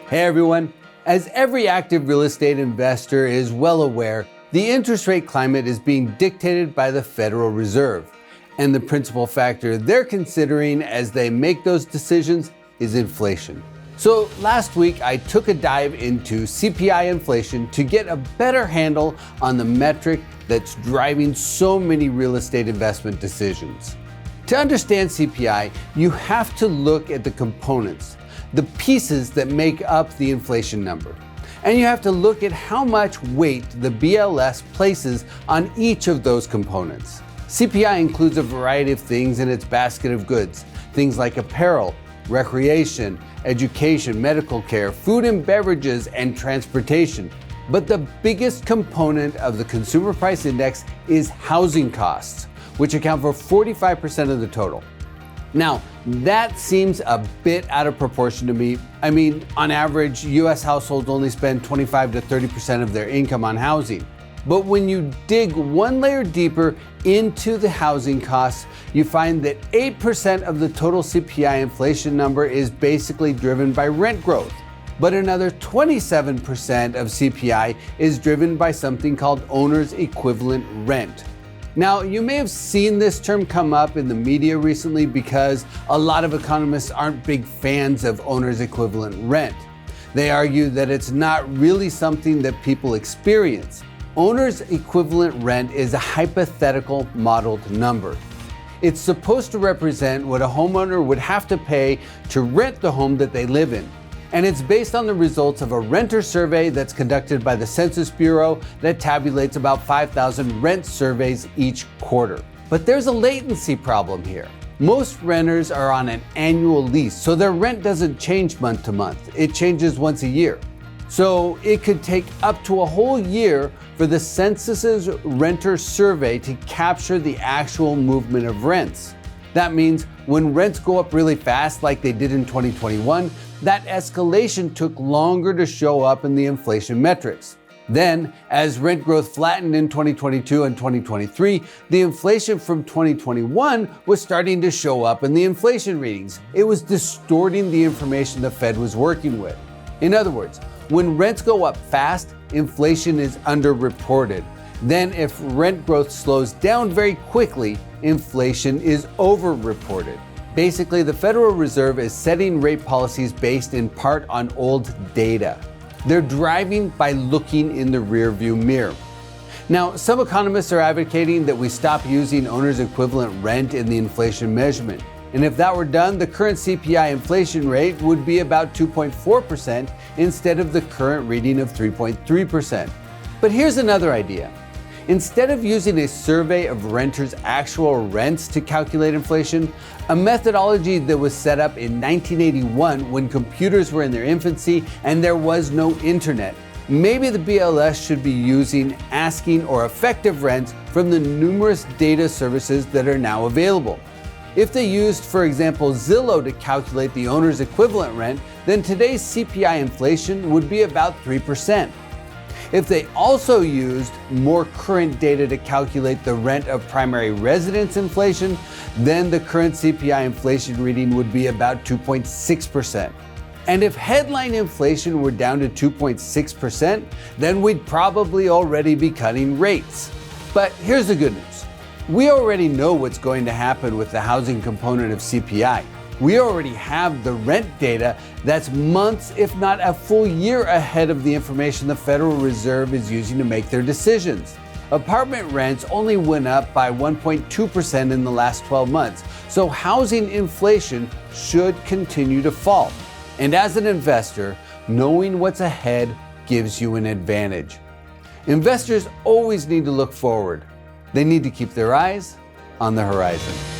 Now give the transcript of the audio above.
Hey everyone, as every active real estate investor is well aware, the interest rate climate is being dictated by the Federal Reserve, and the principal factor they're considering as they make those decisions is inflation. So last week I took a dive into CPI inflation to get a better handle on the metric that's driving so many real estate investment decisions. To understand CPI, you have to look at the components, the pieces that make up the inflation number. And you have to look at how much weight the BLS places on each of those components. CPI includes a variety of things in its basket of goods, things like apparel, recreation, education, medical care, food and beverages, and transportation. But the biggest component of the Consumer Price Index is housing costs, which account for 45% of the total. Now, that seems a bit out of proportion to me. I mean, on average, US households only spend 25 to 30% of their income on housing. But when you dig one layer deeper into the housing costs, you find that 8% of the total CPI inflation number is basically driven by rent growth. But another 27% of CPI is driven by something called owner's equivalent rent. Now, you may have seen this term come up in the media recently because a lot of economists aren't big fans of owner's equivalent rent. They argue that it's not really something that people experience. Owner's equivalent rent is a hypothetical modeled number. It's supposed to represent what a homeowner would have to pay to rent the home that they live in. And it's based on the results of a renter survey that's conducted by the Census Bureau that tabulates about 5,000 rent surveys each quarter. But there's a latency problem here. Most renters are on an annual lease, so their rent doesn't change month to month. It changes once a year. So it could take up to a whole year for the census's renter survey to capture the actual movement of rents. That means when rents go up really fast like they did in 2021, that escalation took longer to show up in the inflation metrics. Then, as rent growth flattened in 2022 and 2023, the inflation from 2021 was starting to show up in the inflation readings. It was distorting the information the Fed was working with. In other words, when rents go up fast, inflation is underreported. Then if rent growth slows down very quickly, inflation is overreported. Basically, the Federal Reserve is setting rate policies based in part on old data. They're driving by looking in the rearview mirror. Now, some economists are advocating that we stop using owner's equivalent rent in the inflation measurement. And if that were done, the current CPI inflation rate would be about 2.4% instead of the current reading of 3.3%. But here's another idea. Instead of using a survey of renters' actual rents to calculate inflation, a methodology that was set up in 1981 when computers were in their infancy and there was no internet, maybe the BLS should be using asking or effective rents from the numerous data services that are now available. If they used, for example, Zillow to calculate the owner's equivalent rent, then today's CPI inflation would be about 3%. If they also used more current data to calculate the rent of primary residence inflation, then the current CPI inflation reading would be about 2.6%. And if headline inflation were down to 2.6%, then we'd probably already be cutting rates. But here's the good news. We already know what's going to happen with the housing component of CPI. We already have the rent data that's months, if not a full year ahead of the information the Federal Reserve is using to make their decisions. Apartment rents only went up by 1.2% in the last 12 months, so housing inflation should continue to fall. And as an investor, knowing what's ahead gives you an advantage. Investors always need to look forward. They need to keep their eyes on the horizon.